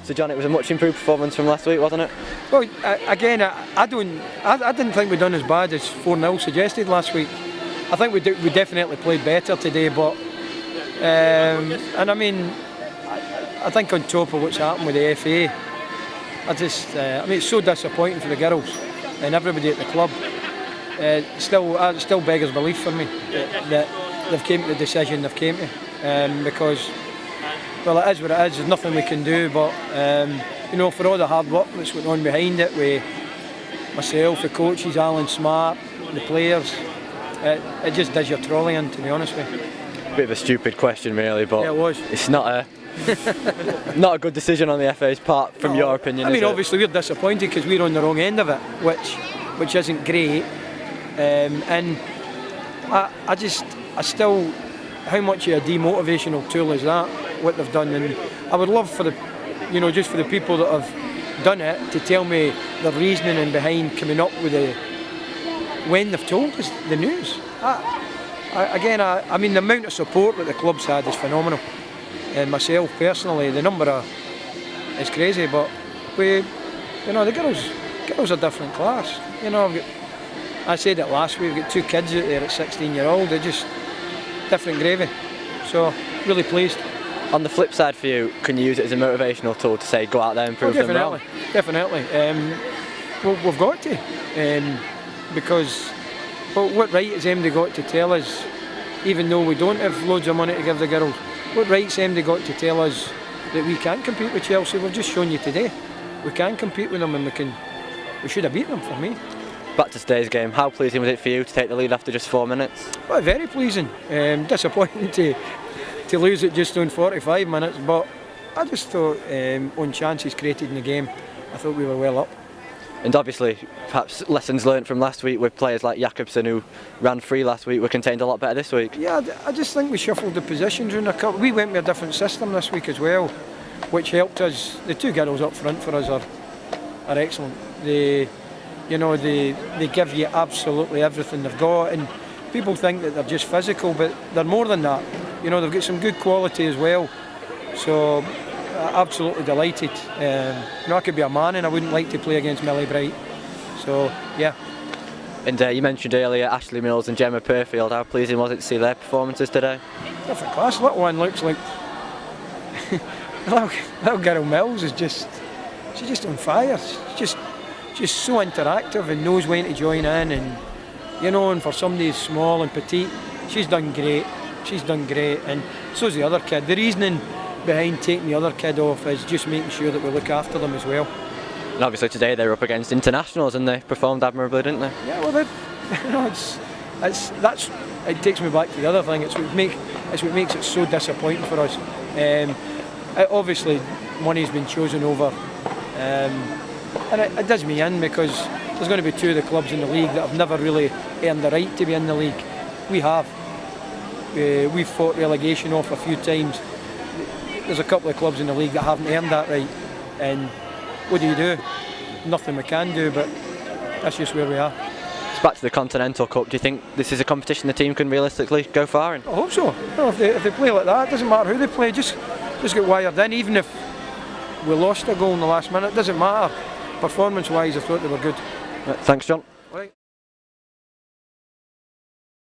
So John, it was a much improved performance from last week, wasn't it? Well, again, I didn't think we'd done as bad as 4-0 suggested last week. I think we definitely played better today, but and I mean, I think on top of what's happened with the FA, I mean, it's so disappointing for the girls and everybody at the club. It still beggars belief for me that they've came to the decision they've came to, because, well, it is what it is. There's nothing we can do, but you know, for all the hard work that's went on behind it, with myself, the coaches, Alan Smart, the players, it just does your trolley in, to be honest with you. Bit of a stupid question, really, but yeah, it was. It's not a good decision on the FA's part, from your opinion. I mean, obviously we're disappointed because we're on the wrong end of it, which isn't great. And I still, how much of a demotivational tool is that, what they've done? And I would love for just for the people that have done it to tell me the reasoning and behind coming up with when they've told us the news. I mean, the amount of support that the club's had is phenomenal. And myself personally, the number is crazy, but the girls are different class. You know, I said it last week, we've got 2 kids out there at 16-year-old, they're just different gravy. So, really pleased. On the flip side for you, can you use it as a motivational tool to say, go out there and prove them wrong? Definitely. Well, we've got to, because what right has MD got to tell us, even though we don't have loads of money to give the girls, what right's MD got to tell us that we can compete with Chelsea? We've just shown you today. We can compete with them, and we should have beaten them, for me. Back to today's game, how pleasing was it for you to take the lead after just 4 minutes? Well, very pleasing. Disappointing to lose it just on 45 minutes, but I just thought on chances created in the game, I thought we were well up. And obviously, perhaps lessons learnt from last week with players like Jakobsen, who ran free last week, were contained a lot better this week. Yeah, I just think we shuffled the positions in a couple. We went with a different system this week as well, which helped us. The 2 girls up front for us are excellent. They give you absolutely everything they've got, and people think that they're just physical, but they're more than that. You know, they've got some good quality as well. So, absolutely delighted. I could be a man and I wouldn't like to play against Millie Bright. So, yeah. And you mentioned earlier Ashley Mills and Gemma Purfield. How pleasing was it to see their performances today? Different class. Little one looks like little girl Mills is she's just on fire. She's just so interactive and knows when to join in, and for somebody who's small and petite, she's done great. And so's the other kid. The reasoning behind taking the other kid off is just making sure that we look after them as well. And obviously today they were up against internationals and they performed admirably, didn't they? Yeah, well, it takes me back to the other thing. It's what makes it so disappointing for us. Obviously, money's been chosen over, and it does me in, because there's going to be 2 of the clubs in the league that have never really earned the right to be in the league. We have. We've fought relegation off a few times. There's a couple of clubs in the league that haven't earned that right, and what do? Nothing we can do, but that's just where we are. It's back to the Continental Cup. Do you think this is a competition the team can realistically go far in? I hope so. If they play like that, it doesn't matter who they play, just get wired in. Even if we lost a goal in the last minute, it doesn't matter. Performance-wise, I thought they were good. Right, thanks, John. Right.